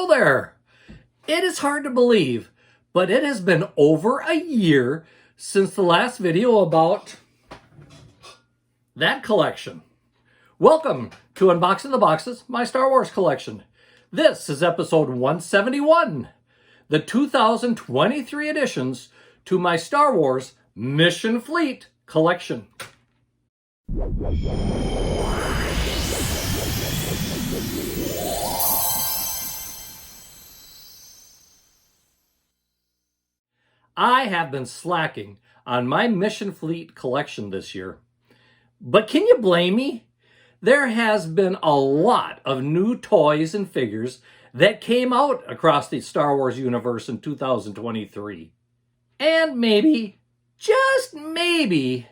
Hello there! It is hard to believe, but it has been over a year since the last video about that collection. Welcome to Unboxing the Boxes, my Star Wars collection. This is episode 171, the 2023 additions to my Star Wars Mission Fleet collection. I have been slacking on my Mission Fleet collection this year. But can you blame me? There has been a lot of new toys and figures that came out across the Star Wars universe in 2023. And maybe, just maybe,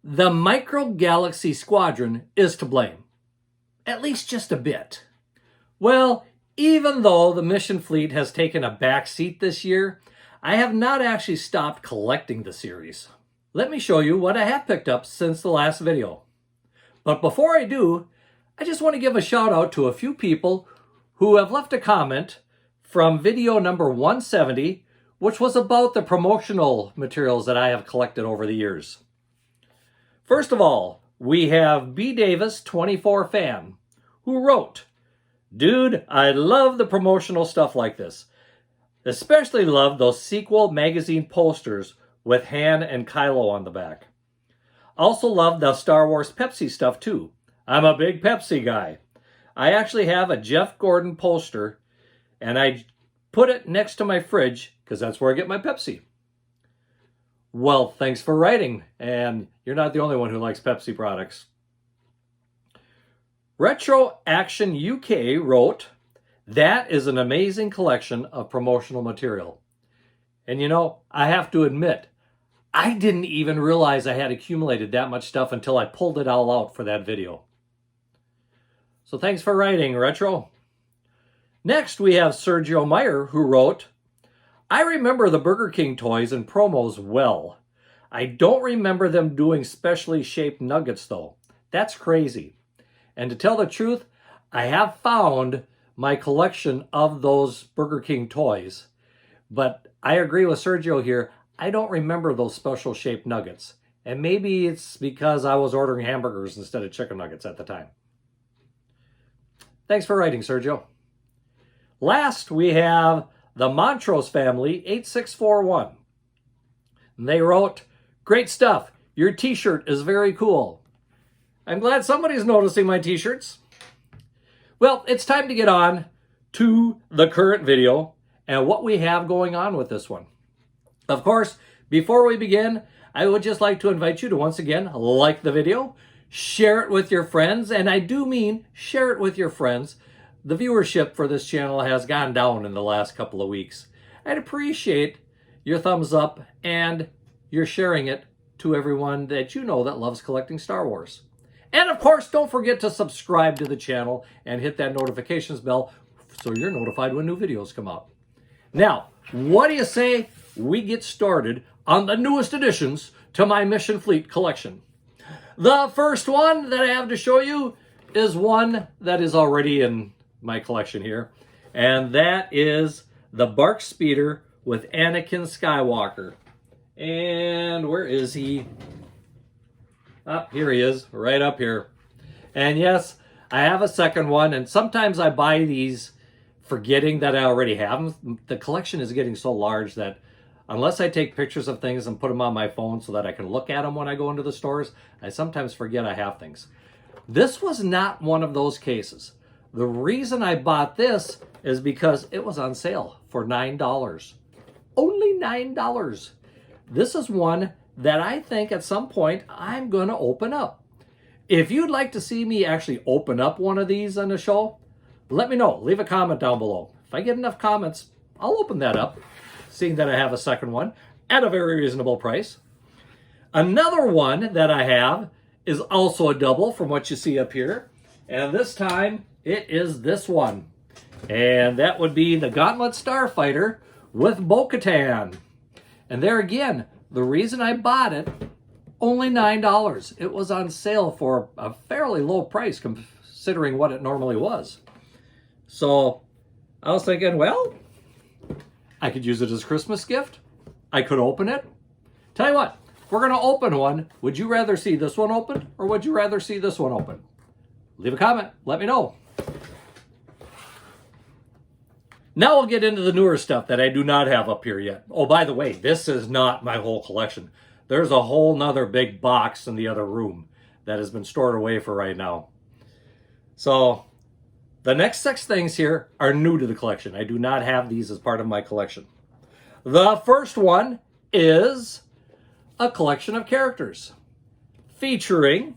the Micro Galaxy Squadron is to blame. At least just a bit. Well, even though the Mission Fleet has taken a back seat this year, I have not actually stopped collecting the series. Let me show you what I have picked up since the last video. But before I do, I just want to give a shout out to a few people who have left a comment from video number 170, which was about the promotional materials that I have collected over the years. First of all, we have B. Davis 24 fan, who wrote, "Dude, I love the promotional stuff like this. Especially love those sequel magazine posters with Han and Kylo on the back. Also love the Star Wars Pepsi stuff too. I'm a big Pepsi guy. I actually have a Jeff Gordon poster and I put it next to my fridge because that's where I get my Pepsi." Well, thanks for writing, and you're not the only one who likes Pepsi products. Retro Action UK wrote, "That is an amazing collection of promotional material." And you know, I have to admit, I didn't even realize I had accumulated that much stuff until I pulled it all out for that video. So thanks for writing, Retro. Next, we have Sergio Meyer, who wrote, "I remember the Burger King toys and promos well. I don't remember them doing specially shaped nuggets though. That's crazy. And to tell the truth, I have found my collection of those Burger King toys. But I agree with Sergio here. I don't remember those special shaped nuggets. And maybe it's because I was ordering hamburgers instead of chicken nuggets at the time." Thanks for writing, Sergio. Last, we have the Montrose family 8641. They wrote, "Great stuff. Your t-shirt is very cool." I'm glad somebody's noticing my t-shirts. Well, it's time to get on to the current video and what we have going on with this one. Of course, before we begin, I would just like to invite you to once again like the video, share it with your friends, and I do mean share it with your friends. The viewership for this channel has gone down in the last couple of weeks. I'd appreciate your thumbs up and your sharing it to everyone that you know that loves collecting Star Wars. And of course, don't forget to subscribe to the channel and hit that notifications bell so you're notified when new videos come out. Now, what do you say we get started on the newest additions to my Mission Fleet collection? The first one that I have to show you is one that is already in my collection here, and that is the Bark Speeder with Anakin Skywalker. And where is he? Here he is, right up here. And yes, I have a second one, and sometimes I buy these forgetting that I already have them. The collection is getting so large that unless I take pictures of things and put them on my phone so that I can look at them when I go into the stores, I sometimes forget I have things. This was not one of those cases. The reason I bought this is because it was on sale for $9. Only $9. This is one that I think at some point I'm going to open up. If you'd like to see me actually open up one of these on the show, let me know. Leave a comment down below. If I get enough comments, I'll open that up, seeing that I have a second one at a very reasonable price. Another one that I have is also a double from what you see up here. And this time it is this one. And that would be the Gauntlet Starfighter with Bo-Katan. And there again, the reason I bought it, only $9. It was on sale for a fairly low price considering what it normally was. So I was thinking, well, I could use it as a Christmas gift. I could open it. Tell you what, if we're going to open one, would you rather see this one open or would you rather see this one open? Leave a comment. Let me know. Now we'll get into the newer stuff that I do not have up here yet. Oh, by the way, this is not my whole collection. There's a whole nother big box in the other room that has been stored away for right now. So the next 6 things here are new to the collection. I do not have these as part of my collection. The first one is a collection of characters featuring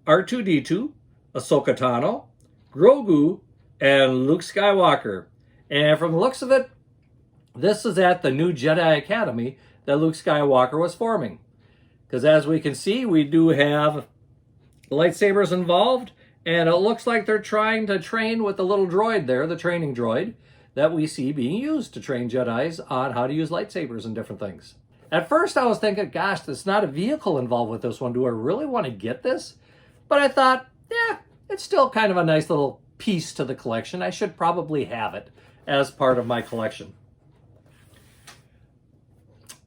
R2-D2, Ahsoka Tano, Grogu, and Luke Skywalker. And from the looks of it, this is at the new Jedi Academy that Luke Skywalker was forming. Because as we can see, we do have lightsabers involved, and it looks like they're trying to train with the little droid there, the training droid, that we see being used to train Jedis on how to use lightsabers and different things. At first I was thinking, gosh, there's not a vehicle involved with this one. Do I really want to get this? But I thought, yeah, it's still kind of a nice little piece to the collection. I should probably have it as part of my collection.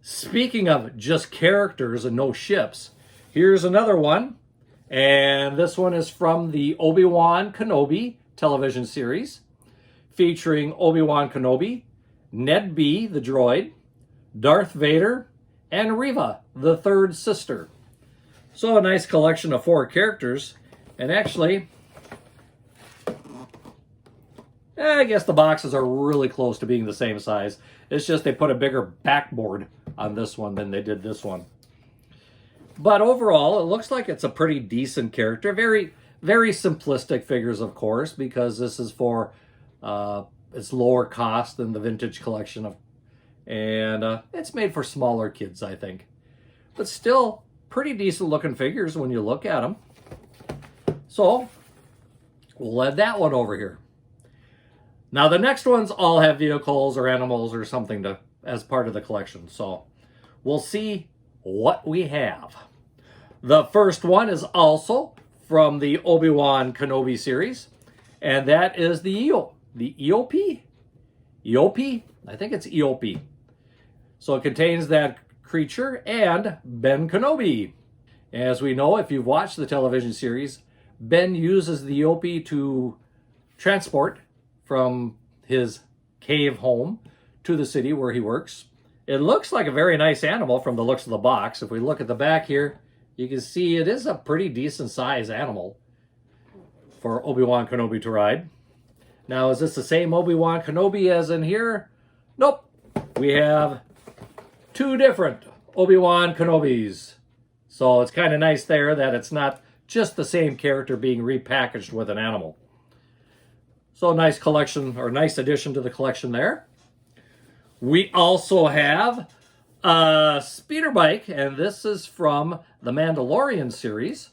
Speaking of just characters and no ships, here's another one. And this one is from the Obi-Wan Kenobi television series, featuring Obi-Wan Kenobi, Ned B, the droid, Darth Vader, and Reva, the third sister. So a nice collection of 4 characters. And actually, I guess the boxes are really close to being the same size. It's just they put a bigger backboard on this one than they did this one. But overall, it looks like it's a pretty decent character. Very, very simplistic figures, of course, because this is for it's lower cost than the vintage collection of, and it's made for smaller kids, I think. But still, pretty decent looking figures when you look at them. So we'll add that one over here. Now the next ones all have vehicles or animals or something to as part of the collection. So we'll see what we have. The first one is also from the Obi-Wan Kenobi series, and that is the Eopie? Eopie? I think it's Eopie. So it contains that creature and Ben Kenobi. As we know, if you've watched the television series, Ben uses the Eopie to transport from his cave home to the city where he works. It looks like a very nice animal from the looks of the box. If we look at the back here, you can see it is a pretty decent size animal for Obi-Wan Kenobi to ride. Now, is this the same Obi-Wan Kenobi as in here? Nope. We have 2 different Obi-Wan Kenobis. So it's kind of nice there that it's not just the same character being repackaged with an animal. So a nice collection, or nice addition to the collection there. We also have a speeder bike, and this is from the Mandalorian series.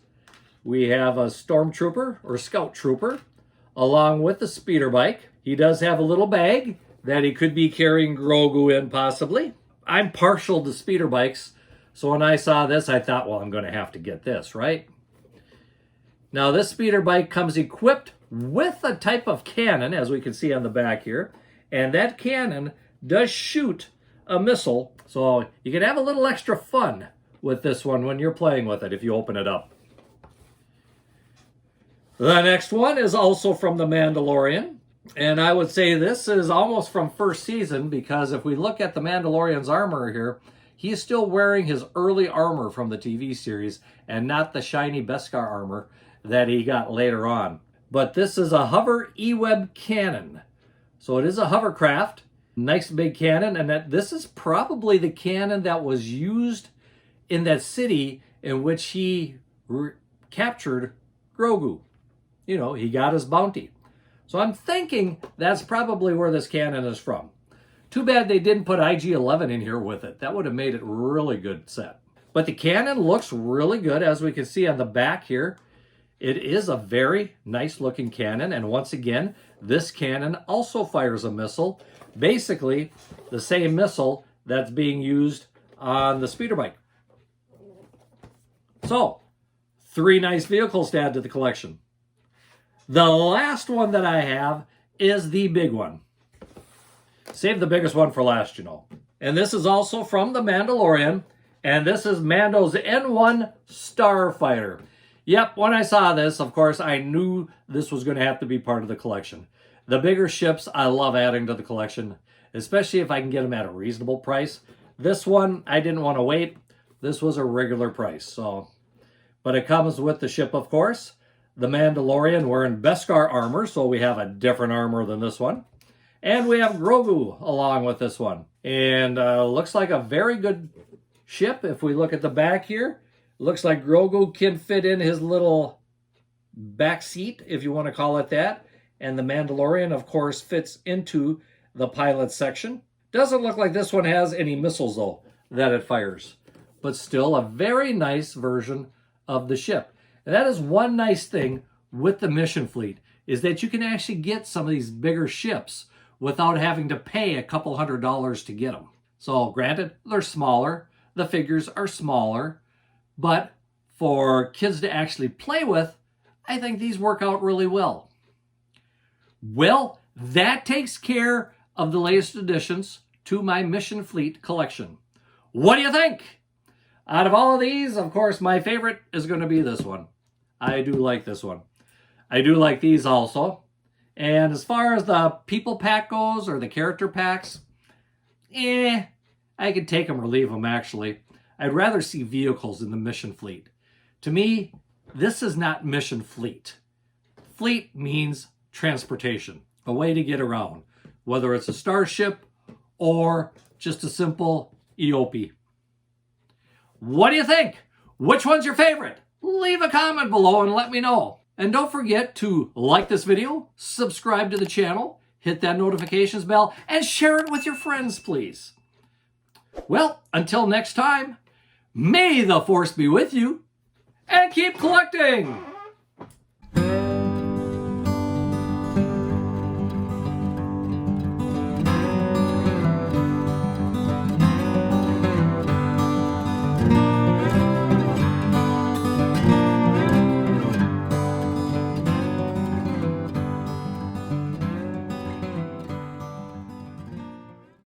We have a stormtrooper or scout trooper along with the speeder bike. He does have a little bag that he could be carrying Grogu in possibly. I'm partial to speeder bikes, so when I saw this, I thought, well, I'm going to have to get this, right? Now, this speeder bike comes equipped with a type of cannon, as we can see on the back here, and that cannon does shoot a missile, so you can have a little extra fun with this one when you're playing with it if you open it up. The next one is also from The Mandalorian, and I would say this is almost from first season, because if we look at the Mandalorian's armor here, he's still wearing his early armor from the TV series and not the shiny Beskar armor that he got later on. But this is a hover E-web cannon. So it is a hovercraft, nice big cannon, and this is probably the cannon that was used in that city in which he captured Grogu. You know, he got his bounty. So I'm thinking that's probably where this cannon is from. Too bad they didn't put IG-11 in here with it. That would have made it really good set. But the cannon looks really good, as we can see on the back here. It is a very nice looking cannon, and once again, this cannon also fires a missile, basically the same missile that's being used on the speeder bike. So, 3 nice vehicles to add to the collection. The last one that I have is the big one. Save the biggest one for last, you know. And this is also from The Mandalorian. And this is Mando's N1 Starfighter. Yep, when I saw this, of course, I knew this was going to have to be part of the collection. The bigger ships, I love adding to the collection, especially if I can get them at a reasonable price. This one, I didn't want to wait. This was a regular price, so. But it comes with the ship, of course. The Mandalorian wearing Beskar armor, so we have a different armor than this one. And we have Grogu along with this one. And looks like a very good ship. If we look at the back here, looks like Grogu can fit in his little back seat, if you want to call it that. And the Mandalorian, of course, fits into the pilot section. Doesn't look like this one has any missiles, though, that it fires. But still a very nice version of the ship. And that is one nice thing with the mission fleet, is that you can actually get some of these bigger ships without having to pay a couple $100s to get them. So granted, they're smaller, the figures are smaller, but for kids to actually play with, I think these work out really well. Well, that takes care of the latest additions to my Mission Fleet collection. What do you think? Out of all of these, of course, my favorite is going to be this one. I do like this one. I do like these also. And as far as the people pack goes, or the character packs, I could take them or leave them, actually. I'd rather see vehicles in the Mission Fleet. To me, this is not Mission Fleet. Fleet means transportation, a way to get around, whether it's a starship or just a simple Eopie. What do you think? Which one's your favorite? Leave a comment below and let me know. And don't forget to like this video, subscribe to the channel, hit that notifications bell, and share it with your friends, please. Well, until next time, may the Force be with you, and keep collecting!